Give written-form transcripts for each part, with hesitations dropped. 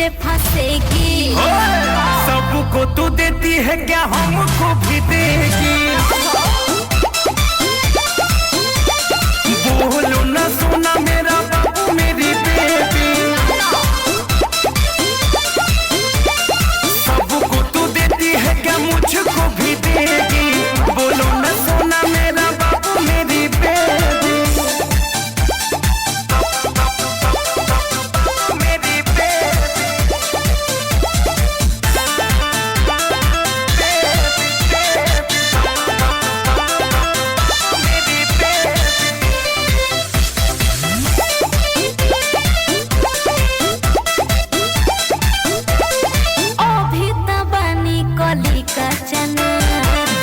से फंसेगी। सबको तू देती है क्या हमको भी देगी? बोलो ना सोना मेरा बाबू मेरी बेबी, सबको तू देती है क्या मुझको भी देगी? बोलो ना सोना मेरा बाबू मेरी बेबी, मेरी बेबी,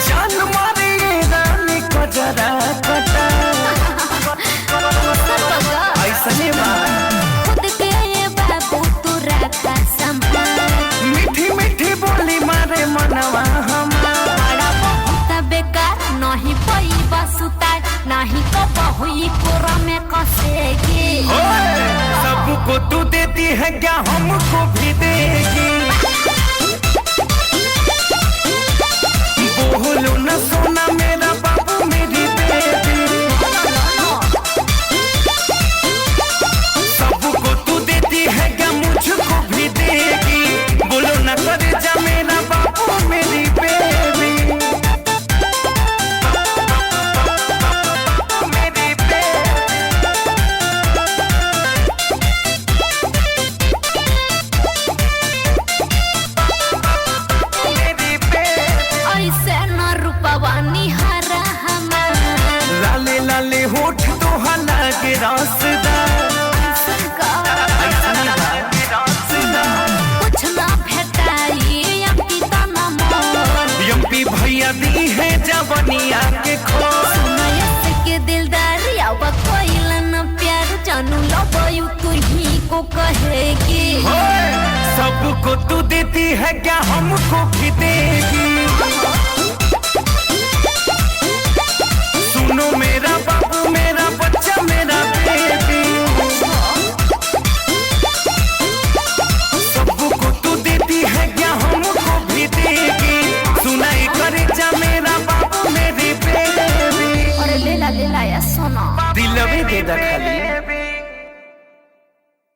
जान मारे रानी को जरा कटा ऐसने खुद के ये बाबू तू रखा संभाल, मीठी मीठी बोली मारे मनवा हमारा। बहुत बेकार नहीं पई बसुतार, नहीं कबहुई कोरा में कसेगी। सबको तू देती है क्या हमको भी देगी? बोलो ना सोना मेरा बाबू मेरी बेबी, सबको तू देती है क्या मुझको भी देगी? बोलो ना करे जा मेरा बाबू मेरी बेबी, मेरी ऐसे न रूपवानी हरा हमार, लाले लाले होठ तो हालांकि रास्तेदार, कुछ ना भेटाई यम्पी तना मोर, यम्पी भैया दी है जवनिया के खोर। सुनयस के दिलदार अब कोइलन प्यार, जानू लबयू तू ही को कहेगी। सबको तू देती है क्या हमको भी देगी? सुनो मेरा बाबू मेरा बच्चा मेरा बेबी, सबको तू देती है क्या हमको भी देगी? सुनाई करे जा मेरा बाबू मेरी बेबी, और ले ला या सोना दिलवे दे दा खाली।